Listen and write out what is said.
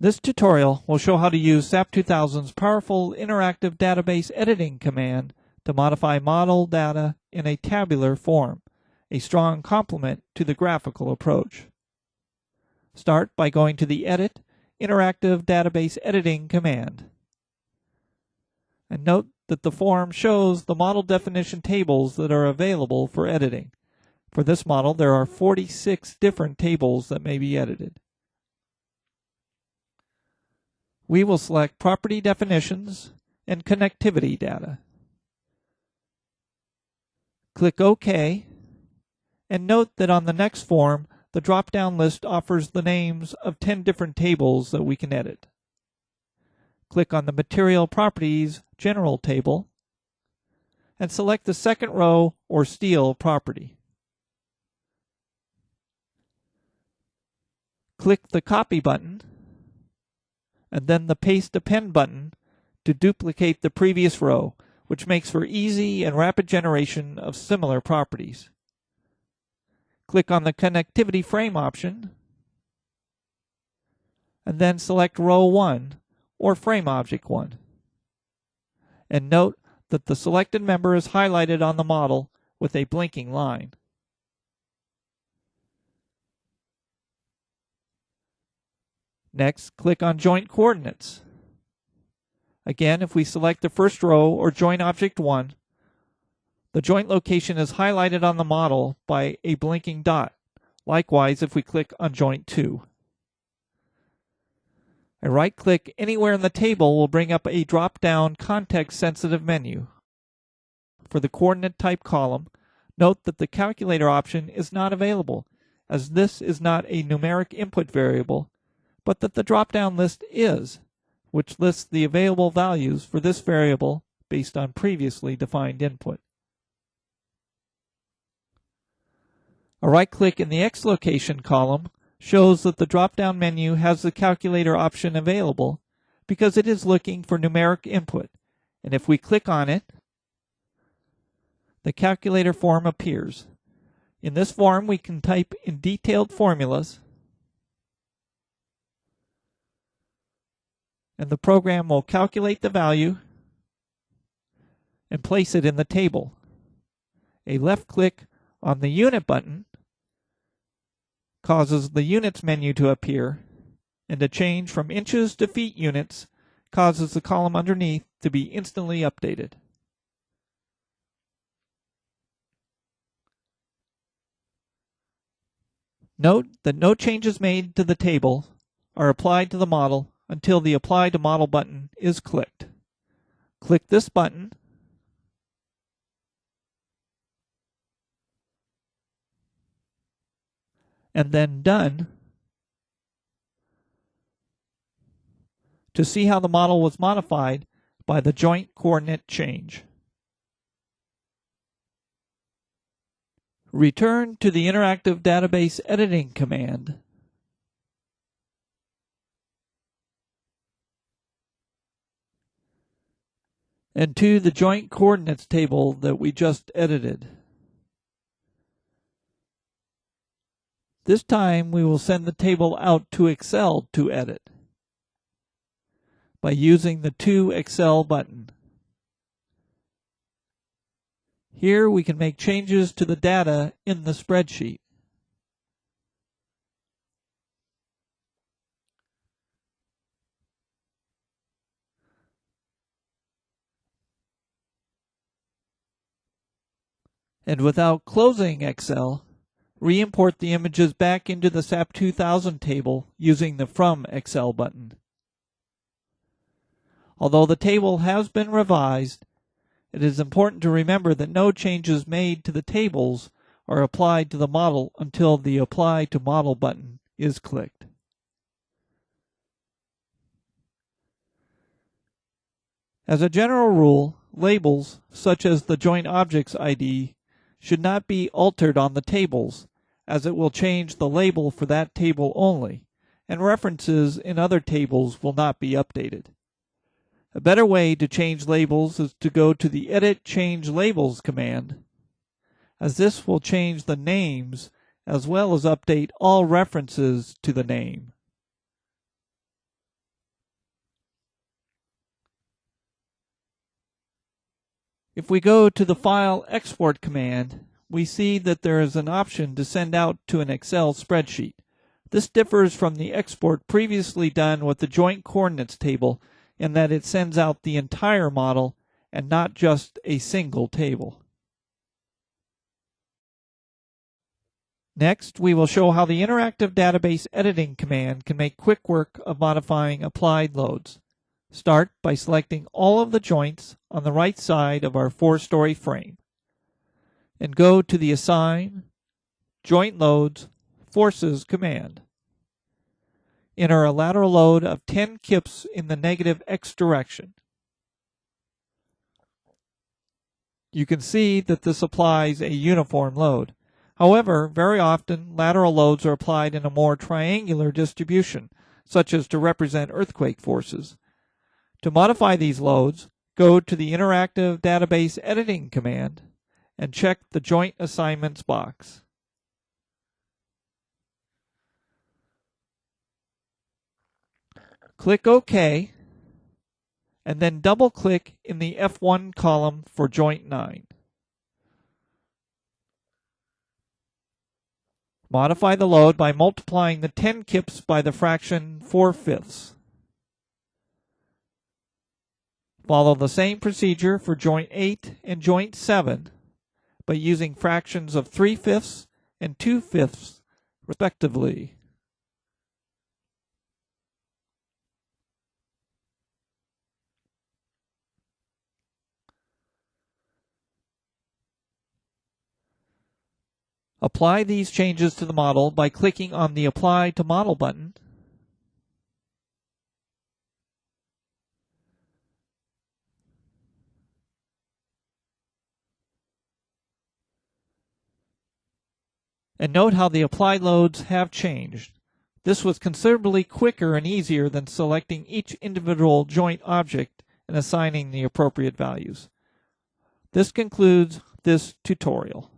This tutorial will show how to use SAP 2000's powerful interactive database editing command to modify model data in a tabular form, a strong complement to the graphical approach. Start by going to the Edit Interactive Database Editing command. And note that the form shows the model definition tables that are available for editing. For this model, there are 46 different tables that may be edited. We will select Property Definitions and Connectivity Data. Click OK, and note that on the next form, the drop-down list offers the names of 10 different tables that we can edit. Click on the Material Properties General table, and select the second row or steel property. Click the Copy button, and then the Paste Append button to duplicate the previous row, which makes for easy and rapid generation of similar properties. Click on the Connectivity Frame option, and then select Row 1 or Frame Object 1. And note that the selected member is highlighted on the model with a blinking line. Next, click on Joint Coordinates. Again, if we select the first row or Joint Object 1, the joint location is highlighted on the model by a blinking dot. Likewise, if we click on Joint 2. A right-click anywhere in the table will bring up a drop-down context-sensitive menu. For the coordinate type column, note that the calculator option is not available, as this is not a numeric input variable, but that the drop-down list is, which lists the available values for this variable based on previously defined input. A right-click in the X location column shows that the drop-down menu has the calculator option available because it is looking for numeric input, and if we click on it, the calculator form appears. In this form, we can type in detailed formulas, and the program will calculate the value and place it in the table. A left click on the Unit button causes the Units menu to appear, and a change from inches to feet units causes the column underneath to be instantly updated. Note that no changes made to the table are applied to the model until the Apply to Model button is clicked. Click this button, and then Done to see how the model was modified by the joint coordinate change. Return to the Interactive Database Editing command and to the joint coordinates table that we just edited. This time we will send the table out to Excel to edit by using the To Excel button. Here we can make changes to the data in the spreadsheet. And without closing Excel, re-import the images back into the SAP 2000 table using the From Excel button. Although the table has been revised, it is important to remember that no changes made to the tables are applied to the model until the Apply to Model button is clicked. As a general rule, labels such as the Joint Objects ID should not be altered on the tables, as it will change the label for that table only, and references in other tables will not be updated. A better way to change labels is to go to the Edit Change Labels command, as this will change the names as well as update all references to the name. If we go to the File Export command, we see that there is an option to send out to an Excel spreadsheet. This differs from the export previously done with the joint coordinates table in that it sends out the entire model and not just a single table. Next, we will show how the interactive database editing command can make quick work of modifying applied loads. Start by selecting all of the joints on the right side of our 4-story frame and go to the Assign, Joint Loads, Forces command. Enter a lateral load of 10 kips in the negative X direction. You can see that this applies a uniform load. However, very often lateral loads are applied in a more triangular distribution, such as to represent earthquake forces. To modify these loads, go to the Interactive Database Editing command and check the Joint Assignments box. Click OK, and then double-click in the F1 column for Joint 9. Modify the load by multiplying the 10 kips by the fraction 4/5. Follow the same procedure for Joint 8 and Joint 7, but using fractions of 3/5 and 2/5 respectively. Apply these changes to the model by clicking on the Apply to Model button and note how the applied loads have changed. This was considerably quicker and easier than selecting each individual joint object and assigning the appropriate values. This concludes this tutorial.